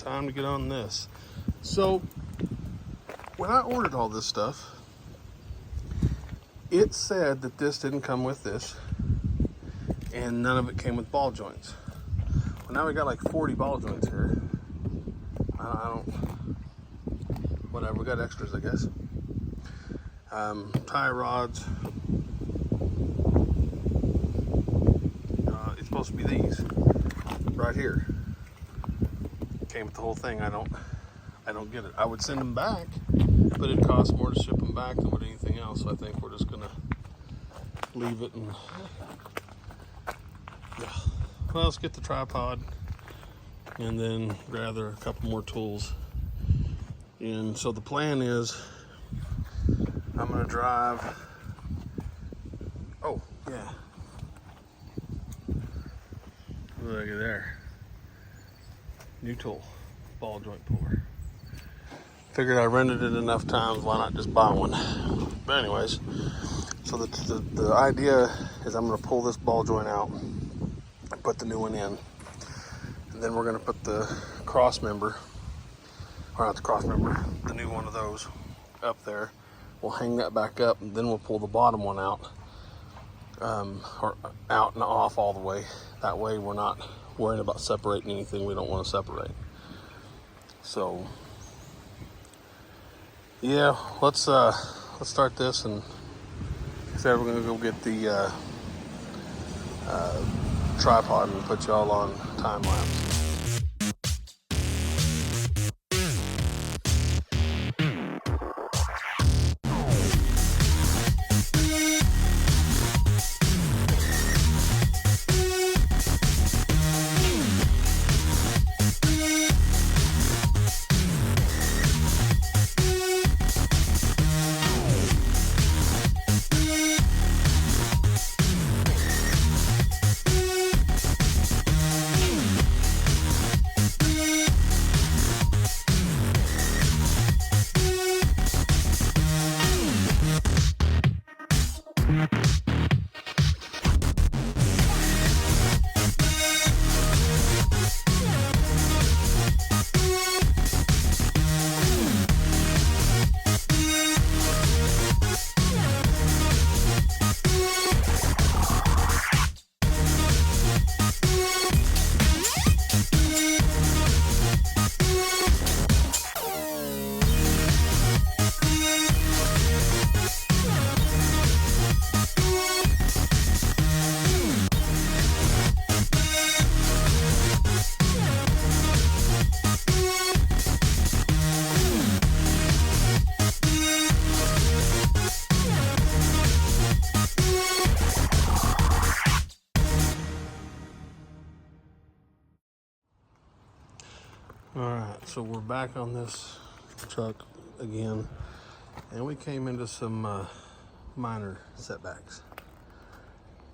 time to get on this. So when I ordered all this stuff, it said that this didn't come with this, and none of it came with ball joints. Well, now we got like 40 ball joints here. I don't, whatever, we got extras, I guess. Tie rods. It's supposed to be these right here. Came with the whole thing. I don't get it. I would send them back, but it costs more to ship them back than what anything else. So I think we're just gonna leave it and yeah. Well, let's get the tripod and then gather a couple more tools. And so the plan is I'm gonna drive. Oh yeah, look at there. New tool, ball joint puller. Figured I rented it enough times, why not just buy one? But anyways, so the idea is I'm gonna pull this ball joint out and put the new one in. And then we're gonna put the cross member, or not the cross member, the new one of those up there. We'll hang that back up, and then we'll pull the bottom one out, or out and off all the way. That way we're not worrying about separating anything we don't want to separate. So yeah, let's start this, and instead we're gonna go get the tripod and put y'all on time lapse. Alright, so we're back on this truck again, and we came into some minor setbacks.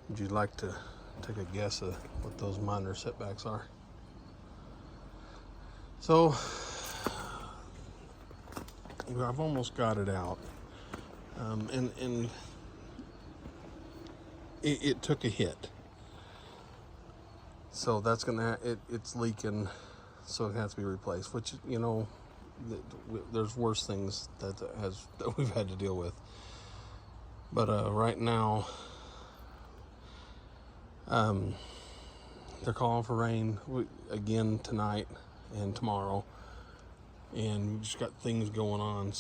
Would you like to take a guess of what those minor setbacks are? So I've almost got it out, and it took a hit, so that's gonna it's leaking. So it has to be replaced, which, you know, there's worse things that we've had to deal with. But right now, they're calling for rain again tonight and tomorrow, and we just got things going on.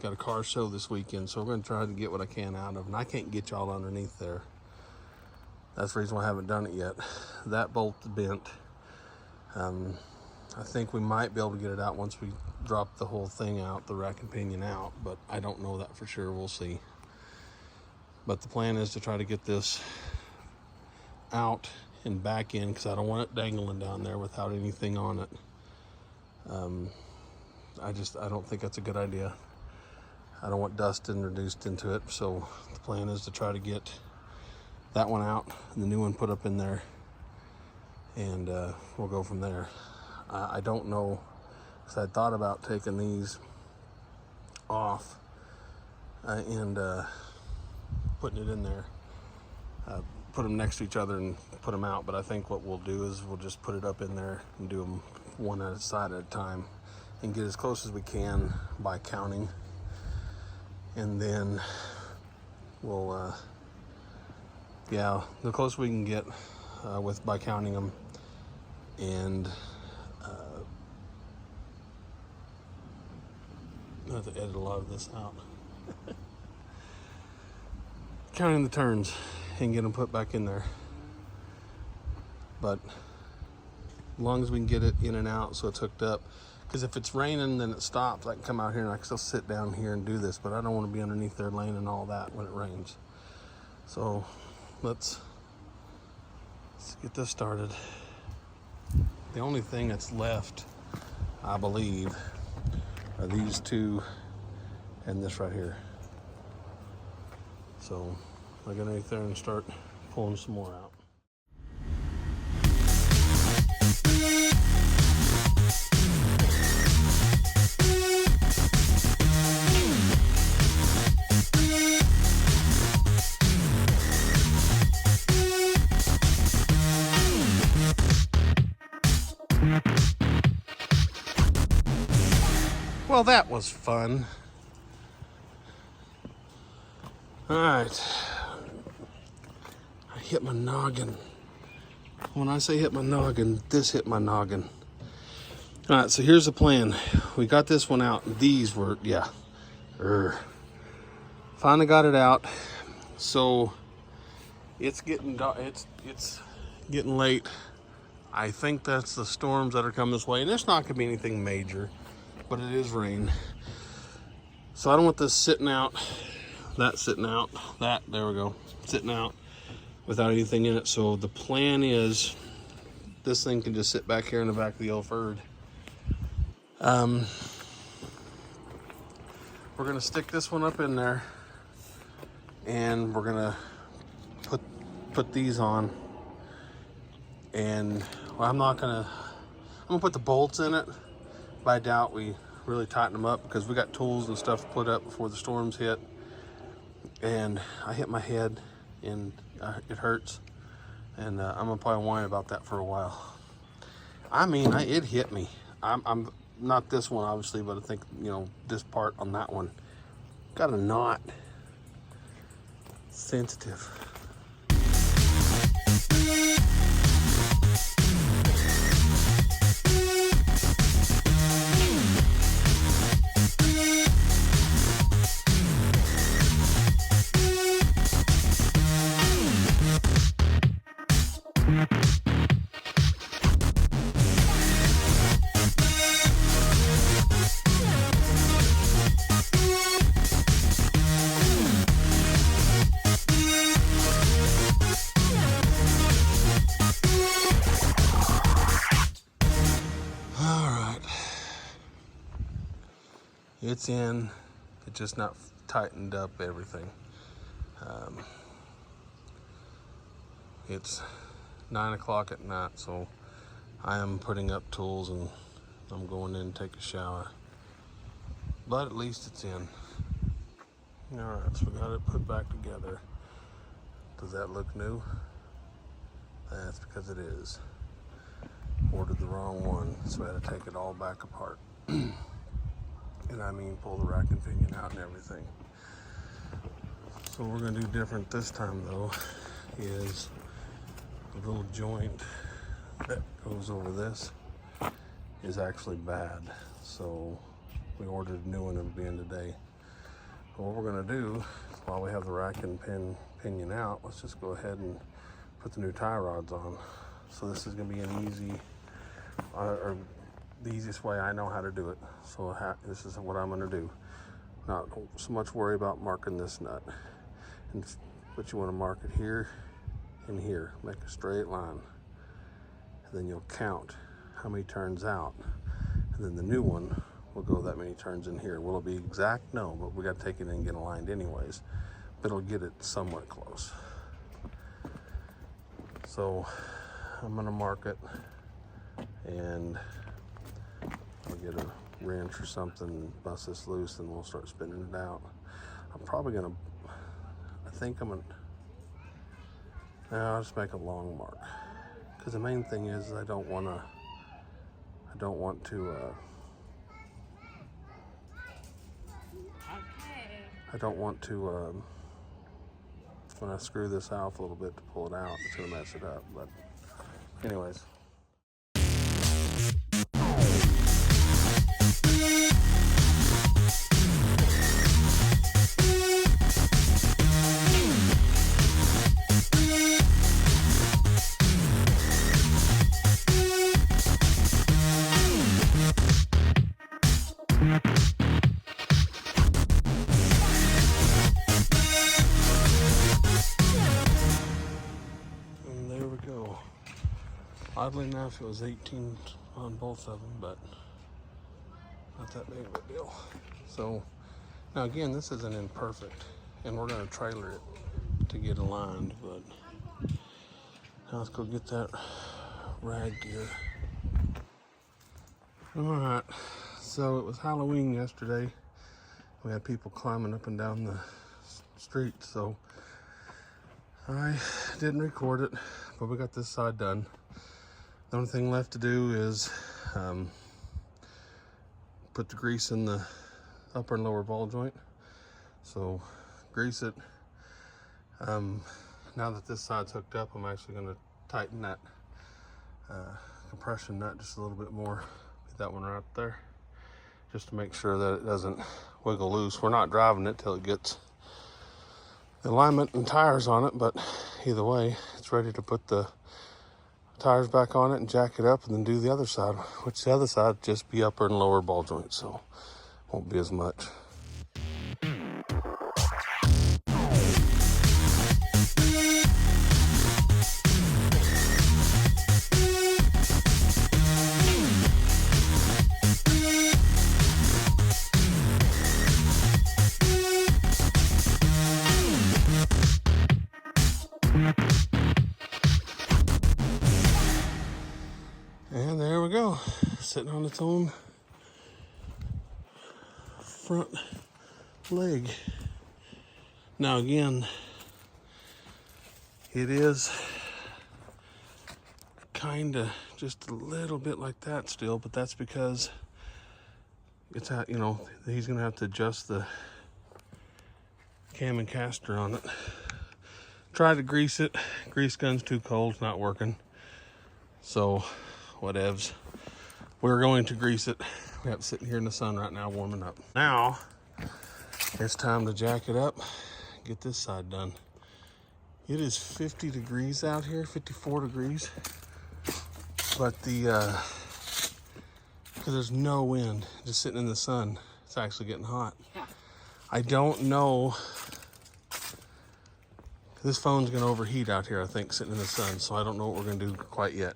Got a car show this weekend, so we're going to try to get what I can out of it. And I can't get y'all underneath there. That's the reason why I haven't done it yet. That bolt's bent. I think we might be able to get it out once we drop the whole thing out, the rack and pinion out, but I don't know that for sure. We'll see. But the plan is to try to get this out and back in, because I don't want it dangling down there without anything on it. I don't think that's a good idea. I don't want dust introduced into it, so the plan is to try to get that one out and the new one put up in there, and we'll go from there. I don't know, because I thought about taking these off and putting it in there, put them next to each other and put them out, but I think what we'll do is we'll just put it up in there and do them one at a side at a time and get as close as we can by counting. And then we'll, the closer we can get by counting them. And I have to edit a lot of this out. Counting the turns and get them put back in there. But as long as we can get it in and out so it's hooked up. Because if it's raining, then it stops. I can come out here and I can still sit down here and do this, but I don't want to be underneath there laying and all that when it rains. So let's get this started. The only thing that's left, I believe, are these two and this right here. So I get underneath there and start pulling some more out. Well, that was fun. All right. I hit my noggin. When I say hit my noggin, this hit my noggin. All right, so here's the plan. We got this one out. These were, finally got it out. So it's getting it's getting late. I think that's the storms that are coming this way, and it's not gonna be anything major, but it is rain. So I don't want this sitting out, there we go, sitting out without anything in it. So the plan is this thing can just sit back here in the back of the yellow Ford. We're gonna stick this one up in there, and we're gonna put these on. And well, I'm gonna put the bolts in it, but I doubt we really tighten them up because we got tools and stuff to put up before the storms hit. And I hit my head and it hurts, and I'm gonna probably whine about that for a while. I mean, it hit me. I'm not this one obviously, but I think, you know, this part on that one got a knot. Sensitive. It's in, it's just not tightened up everything. It's 9 o'clock at night, so I am putting up tools and I'm going in to take a shower. But at least it's in. Alright, so we got it put back together. Does that look new? That's because it is. Ordered the wrong one, so I had to take it all back apart. And I mean pull the rack and pinion out and everything. So what we're gonna do different this time though is the little joint that goes over this is actually bad. So we ordered a new one, it'll be in today. But what we're gonna do, while we have the rack and pinion out, let's just go ahead and put the new tie rods on. So this is gonna be an easy, or the easiest way I know how to do it. So this is what I'm gonna do. Not so much worry about marking this nut. But you wanna mark it here and here. Make a straight line. And then you'll count how many turns out. And then the new one will go that many turns in here. Will it be exact? No, but we gotta take it in and get aligned anyways. But it'll get it somewhat close. So I'm gonna mark it, and I'll get a wrench or something, bust this loose, and we'll start spinning it out. I'm probably gonna, I'll just make a long mark. Because the main thing is I don't want don't want to, when I screw this off a little bit to pull it out, it's gonna mess it up, but anyways. And there we go. Oddly enough, it was 18 on both of them, but not that big of a deal. So now again, this isn't imperfect, and we're going to trailer it to get aligned, but now let's go get that rag gear. All right, so it was Halloween yesterday. We had people climbing up and down the street, so I didn't record it, but we got this side done. The only thing left to do is put the grease in the upper and lower ball joint. So grease it. Now that this side's hooked up, I'm actually going to tighten that compression nut just a little bit more. Get that one right there, just to make sure that it doesn't wiggle loose. We're not driving it till it gets the alignment and tires on it, but either way, it's ready to put the tires back on it and jack it up and then do the other side, which the other side just be upper and lower ball joints, so won't be as much. And there we go, sitting on its own front leg. Now again, it is kind of just a little bit like that still, but that's because it's at, he's gonna have to adjust the cam and caster on it. Try to grease it. Grease gun's too cold, it's not working. So whatevs. We're going to grease it. We have it sitting here in the sun right now warming up. Now it's time to jack it up, get this side done. It is 50 degrees out here, 54 degrees. But because there's no wind, just sitting in the sun, it's actually getting hot. Yeah. I don't know. This phone's gonna overheat out here, I think, sitting in the sun, so I don't know what we're gonna do quite yet.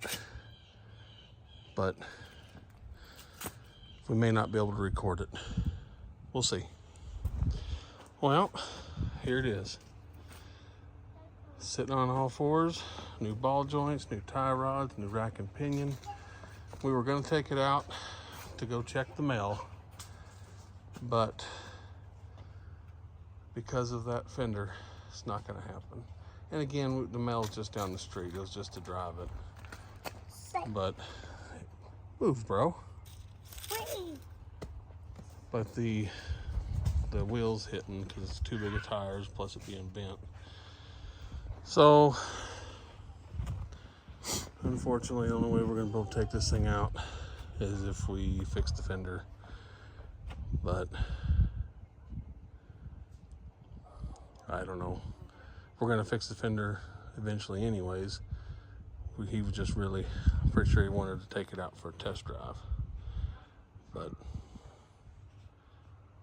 But we may not be able to record it. We'll see. Well, here it is. Sitting on all fours, new ball joints, new tie rods, new rack and pinion. We were gonna take it out to go check the mail, but because of that fender, it's not gonna happen. And again, the mail's just down the street. It was just to drive it. But move, bro. But the wheel's hitting because it's too big of tires, plus it being bent. So unfortunately, the only way we're gonna be able to take this thing out is if we fix the fender. But I don't know. We're gonna fix the fender eventually anyways. He was just really, pretty sure he wanted to take it out for a test drive. But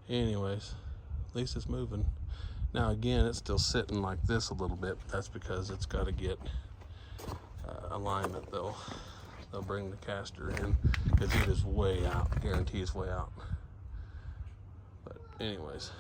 anyways, at least it's moving. Now again, it's still sitting like this a little bit. But that's because it's got to get alignment. They'll bring the caster in because it is way out. Guarantee it's way out. But anyways.